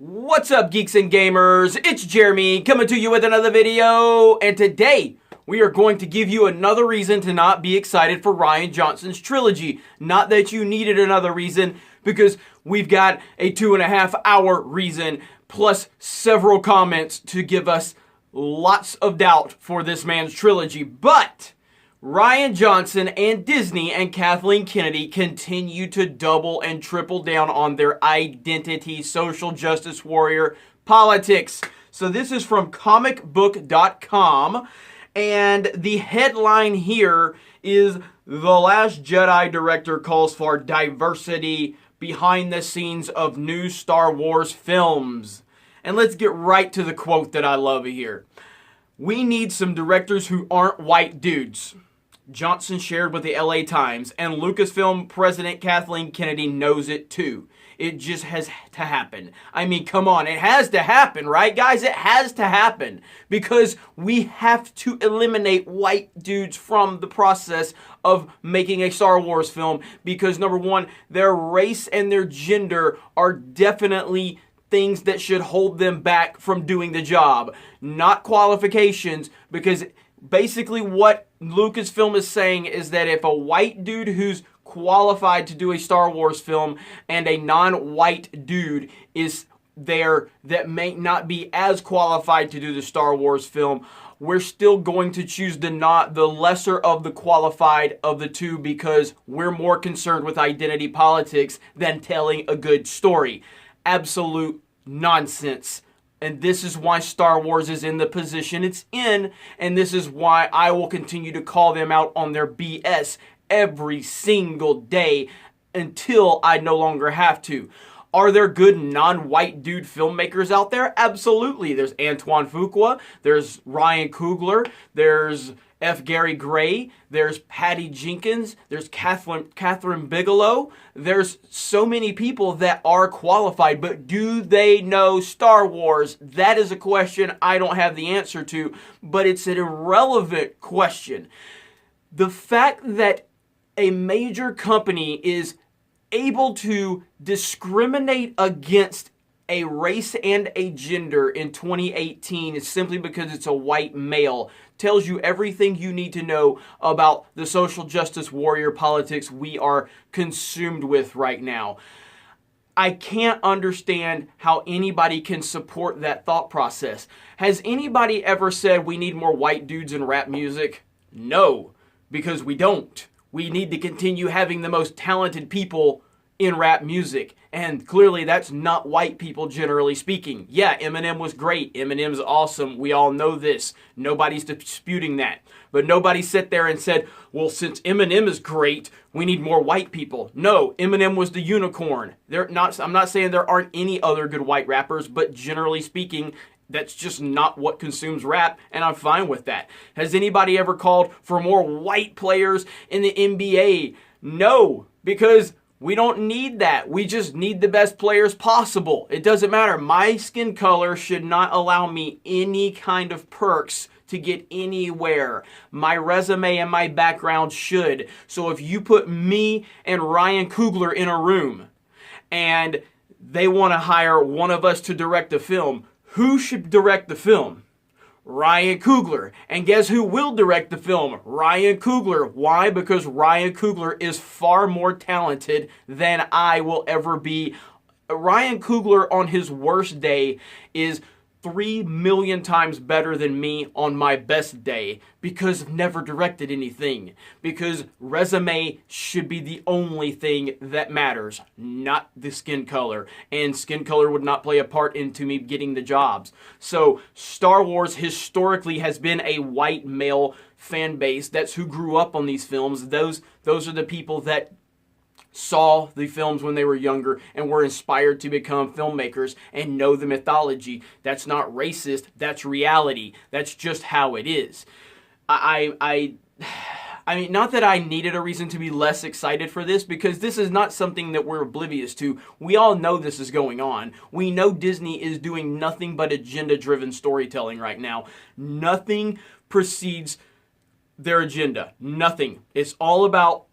What's up, geeks and gamers? It's Jeremy coming to you with another video, and today we are going to give you another reason to not be excited for Rian Johnson's trilogy. Not that you needed another reason, because we've got a 2.5-hour reason plus several comments to give us lots of doubt for this man's trilogy. But Rian Johnson and Disney and Kathleen Kennedy continue to double and triple down on their identity, social justice warrior politics. So this is from comicbook.com, and the headline here is The Last Jedi director calls for diversity behind the scenes of new Star Wars films. And let's get right to the quote that I love here. "We need some directors who aren't white dudes," Johnson shared with the LA Times, and Lucasfilm president Kathleen Kennedy knows it too. It just has to happen. I mean, come on, it has to happen, right, guys? It has to happen because we have to eliminate white dudes from the process of making a Star Wars film because, number one, their race and their gender are definitely things that should hold them back from doing the job, not qualifications, because basically what Lucasfilm is saying is that if a white dude who's qualified to do a Star Wars film and a non-white dude is there that may not be as qualified to do the Star Wars film, we're still going to choose the lesser of the qualified of the two because we're more concerned with identity politics than telling a good story. Absolute nonsense. And this is why Star Wars is in the position it's in, and this is why I will continue to call them out on their BS every single day until I no longer have to. Are there good non-white dude filmmakers out there? Absolutely. There's Antoine Fuqua, there's Ryan Coogler, there's F. Gary Gray, there's Patty Jenkins, there's Catherine Bigelow. There's so many people that are qualified, but do they know Star Wars? That is a question I don't have the answer to, but it's an irrelevant question. The fact that a major company is able to discriminate against a race and a gender in 2018 is simply because it's a white male tells you everything you need to know about the social justice warrior politics we are consumed with right now. I can't understand how anybody can support that thought process. Has anybody ever said we need more white dudes in rap music? No, because we don't. We need to continue having the most talented people in rap music. And clearly that's not white people generally speaking. Yeah, Eminem was great. Eminem's awesome. We all know this. Nobody's disputing that. But nobody sat there and said, well, since Eminem is great, we need more white people. No, Eminem was the unicorn. I'm not saying there aren't any other good white rappers, but generally speaking, that's just not what consumes rap, and I'm fine with that. Has anybody ever called for more white players in the NBA? No, because we don't need that. We just need the best players possible. It doesn't matter. My skin color should not allow me any kind of perks to get anywhere. My resume and my background should. So if you put me and Ryan Coogler in a room and they want to hire one of us to direct a film, who should direct the film? Ryan Coogler. And guess who will direct the film? Ryan Coogler. Why? Because Ryan Coogler is far more talented than I will ever be. Ryan Coogler on his worst day is 3 million times better than me on my best day because I've never directed anything. Because resume should be the only thing that matters, not the skin color. And skin color would not play a part into me getting the jobs. So Star Wars historically has been a white male fan base. That's who grew up on these films. Those are the people that saw the films when they were younger and were inspired to become filmmakers and know the mythology. That's not racist. That's reality. That's just how it is. I mean, not that I needed a reason to be less excited for this, because this is not something that we're oblivious to. We all know this is going on. We know Disney is doing nothing but agenda-driven storytelling right now. Nothing precedes their agenda. Nothing. It's all about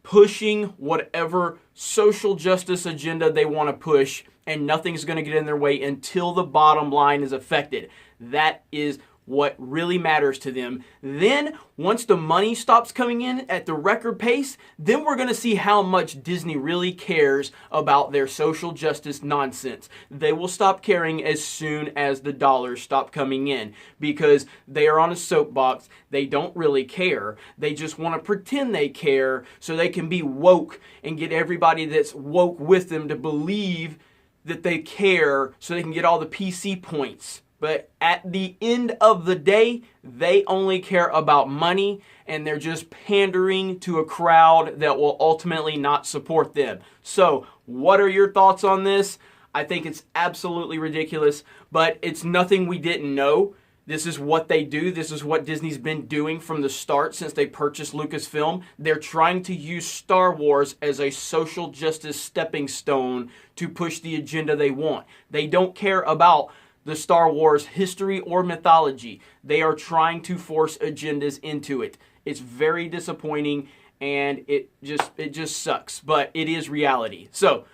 pushing whatever social justice agenda they want to push, and nothing's going to get in their way until the bottom line is affected. That is what really matters to them. Then, once the money stops coming in at the record pace, then we're going to see how much Disney really cares about their social justice nonsense. They will stop caring as soon as the dollars stop coming in, because they are on a soapbox. They don't really care. They just want to pretend they care so they can be woke and get everybody that's woke with them to believe that they care so they can get all the PC points. But at the end of the day, they only care about money, and they're just pandering to a crowd that will ultimately not support them. So, what are your thoughts on this? I think it's absolutely ridiculous, but it's nothing we didn't know. This is what they do. This is what Disney's been doing from the start since they purchased Lucasfilm. They're trying to use Star Wars as a social justice stepping stone to push the agenda they want. They don't care about the Star Wars history or mythology. They are trying to force agendas into it. It's very disappointing, and it just sucks, but it is reality. So,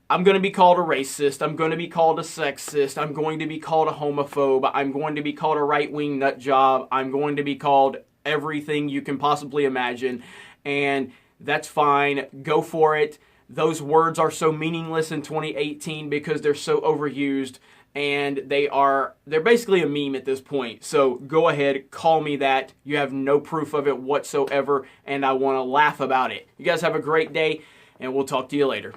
I'm going to be called a racist. I'm going to be called a sexist. I'm going to be called a homophobe. I'm going to be called a right-wing nut job. I'm going to be called everything you can possibly imagine, and that's fine. Go for it. Those words are so meaningless in 2018 because they're so overused, and they're basically a meme at this point. So go ahead, call me that. You have no proof of it whatsoever, and I want to laugh about it. You guys have a great day, and we'll talk to you later.